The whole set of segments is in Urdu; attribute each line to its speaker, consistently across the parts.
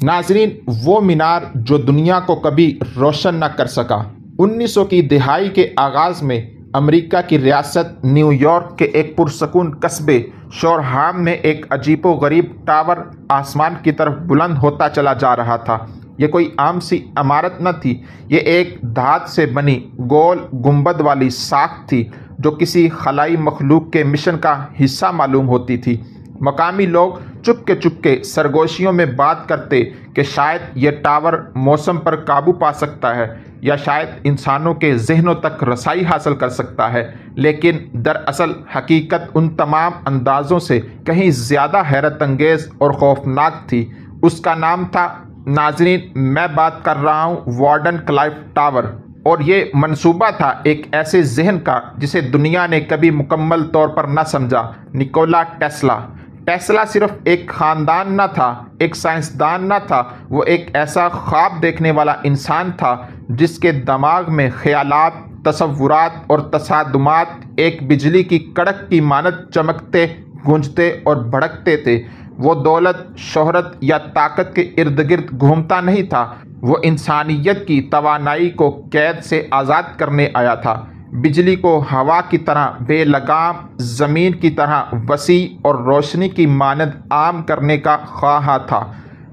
Speaker 1: ناظرین، وہ مینار جو دنیا کو کبھی روشن نہ کر سکا۔ 1900 کی دہائی کے آغاز میں امریکہ کی ریاست نیو یارک کے ایک پرسکون قصبے شورہام میں ایک عجیب و غریب ٹاور آسمان کی طرف بلند ہوتا چلا جا رہا تھا۔ یہ کوئی عام سی عمارت نہ تھی، یہ ایک دھات سے بنی گول گنبد والی ساخت تھی جو کسی خلائی مخلوق کے مشن کا حصہ معلوم ہوتی تھی۔ مقامی لوگ چپ کے سرگوشیوں میں بات کرتے کہ شاید یہ ٹاور موسم پر قابو پا سکتا ہے یا شاید انسانوں کے ذہنوں تک رسائی حاصل کر سکتا ہے، لیکن دراصل حقیقت ان تمام اندازوں سے کہیں زیادہ حیرت انگیز اور خوفناک تھی۔ اس کا نام تھا، ناظرین، میں بات کر رہا ہوں وارڈن کلائف ٹاور، اور یہ منصوبہ تھا ایک ایسے ذہن کا جسے دنیا نے کبھی مکمل طور پر نہ سمجھا، نکولا ٹیسلا۔ ٹیسلا صرف ایک خاندان نہ تھا، ایک سائنسدان نہ تھا، وہ ایک ایسا خواب دیکھنے والا انسان تھا جس کے دماغ میں خیالات، تصورات اور تصادمات ایک بجلی کی کڑک کی مانند چمکتے، گونجتے اور بھڑکتے تھے۔ وہ دولت، شہرت یا طاقت کے ارد گرد گھومتا نہیں تھا، وہ انسانیت کی توانائی کو قید سے آزاد کرنے آیا تھا۔ بجلی کو ہوا کی طرح بے لگام، زمین کی طرح وسیع اور روشنی کی مانند عام کرنے کا خواہاں تھا۔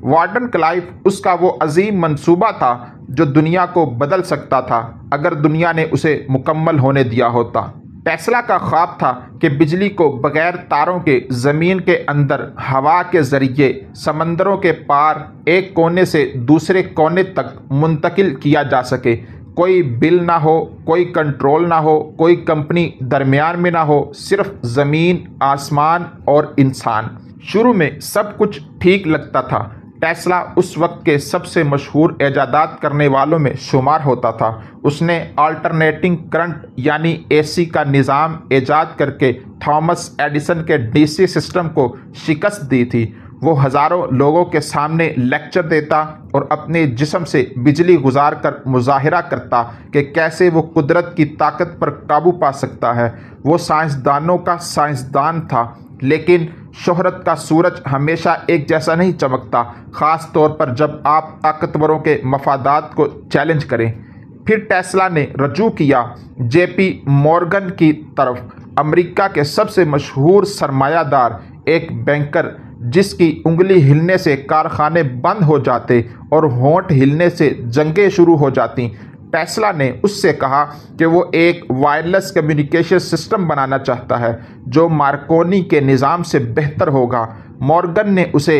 Speaker 1: وارڈن کلائف اس کا وہ عظیم منصوبہ تھا جو دنیا کو بدل سکتا تھا اگر دنیا نے اسے مکمل ہونے دیا ہوتا۔ ٹیسلا کا خواب تھا کہ بجلی کو بغیر تاروں کے زمین کے اندر ہوا کے ذریعے سمندروں کے پار ایک کونے سے دوسرے کونے تک منتقل کیا جا سکے۔ کوئی بل نہ ہو، کوئی کنٹرول نہ ہو، کوئی کمپنی درمیان میں نہ ہو، صرف زمین، آسمان اور انسان۔ شروع میں سب کچھ ٹھیک لگتا تھا۔ ٹیسلا اس وقت کے سب سے مشہور ایجادات کرنے والوں میں شمار ہوتا تھا۔ اس نے آلٹرنیٹنگ کرنٹ یعنی اے سی کا نظام ایجاد کر کے تھامس ایڈیسن کے ڈی سی سسٹم کو شکست دی تھی۔ وہ ہزاروں لوگوں کے سامنے لیکچر دیتا اور اپنے جسم سے بجلی گزار کر مظاہرہ کرتا کہ کیسے وہ قدرت کی طاقت پر قابو پا سکتا ہے۔ وہ سائنسدانوں کا سائنسدان تھا، لیکن شہرت کا سورج ہمیشہ ایک جیسا نہیں چمکتا، خاص طور پر جب آپ طاقتوروں کے مفادات کو چیلنج کریں۔ پھر ٹیسلا نے رجوع کیا جے پی مورگن کی طرف، امریکہ کے سب سے مشہور سرمایہ دار، ایک بینکر جس کی انگلی ہلنے سے کارخانے بند ہو جاتے اور ہونٹ ہلنے سے جنگیں شروع ہو جاتی۔ ٹیسلا نے اس سے کہا کہ وہ ایک وائرلیس کمیونیکیشن سسٹم بنانا چاہتا ہے جو مارکونی کے نظام سے بہتر ہوگا۔ مورگن نے اسے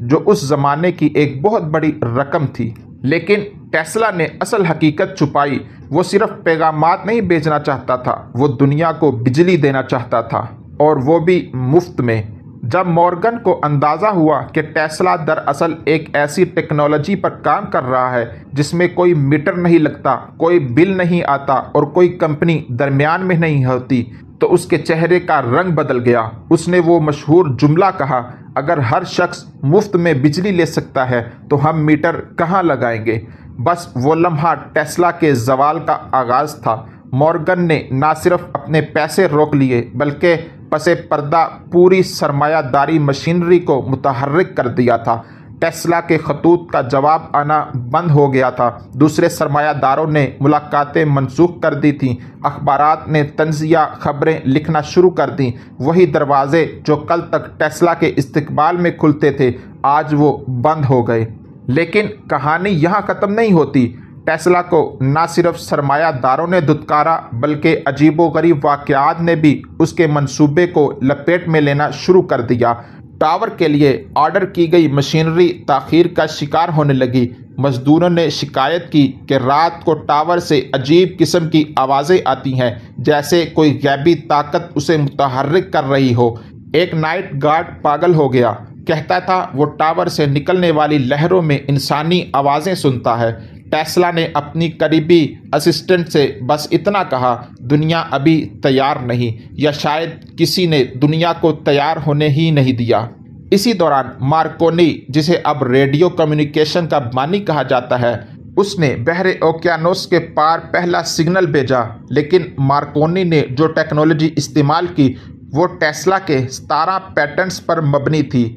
Speaker 1: جو اس زمانے کی ایک بہت بڑی رقم تھی۔ لیکن ٹیسلا نے اصل حقیقت چھپائی۔ وہ صرف پیغامات نہیں بیچنا چاہتا تھا، وہ دنیا کو بجلی دینا چاہتا تھا، اور وہ بھی مفت میں۔ جب مورگن کو اندازہ ہوا کہ ٹیسلا دراصل ایک ایسی ٹیکنالوجی پر کام کر رہا ہے جس میں کوئی میٹر نہیں لگتا، کوئی بل نہیں آتا اور کوئی کمپنی درمیان میں نہیں ہوتی، تو اس کے چہرے کا رنگ بدل گیا۔ اس نے وہ مشہور جملہ کہا، اگر ہر شخص مفت میں بجلی لے سکتا ہے تو ہم میٹر کہاں لگائیں گے؟ بس وہ لمحہ ٹیسلا کے زوال کا آغاز تھا۔ مورگن نے نہ صرف اپنے پیسے روک لیے بلکہ پس پردہ پوری سرمایہ داری مشینری کو متحرک کر دیا تھا۔ ٹیسلا کے خطوط کا جواب آنا بند ہو گیا تھا، دوسرے سرمایہ داروں نے ملاقاتیں منسوخ کر دی تھیں، اخبارات نے طنزیہ خبریں لکھنا شروع کر دیں۔ وہی دروازے جو کل تک ٹیسلا کے استقبال میں کھلتے تھے، آج وہ بند ہو گئے۔ لیکن کہانی یہاں ختم نہیں ہوتی۔ ٹیسلا کو نہ صرف سرمایہ داروں نے دھتکارا بلکہ عجیب و غریب واقعات نے بھی اس کے منصوبے کو لپیٹ میں لینا شروع کر دیا۔ ٹاور کے لیے آرڈر کی گئی مشینری تاخیر کا شکار ہونے لگی۔ مزدوروں نے شکایت کی کہ رات کو ٹاور سے عجیب قسم کی آوازیں آتی ہیں، جیسے کوئی غیبی طاقت اسے متحرک کر رہی ہو۔ ایک نائٹ گارڈ پاگل ہو گیا، کہتا تھا وہ ٹاور سے نکلنے والی لہروں میں انسانی آوازیں سنتا ہے۔ ٹیسلا نے اپنی قریبی اسسٹنٹ سے بس اتنا کہا، دنیا ابھی تیار نہیں، یا شاید کسی نے دنیا کو تیار ہونے ہی نہیں دیا۔ اسی دوران مارکونی، جسے اب ریڈیو کمیونیکیشن کا بانی کہا جاتا ہے، اس نے بحر اوقیانوس کے پار پہلا سگنل بھیجا۔ لیکن مارکونی نے جو ٹیکنالوجی استعمال کی وہ ٹیسلا کے 17 پیٹنٹس پر مبنی تھی۔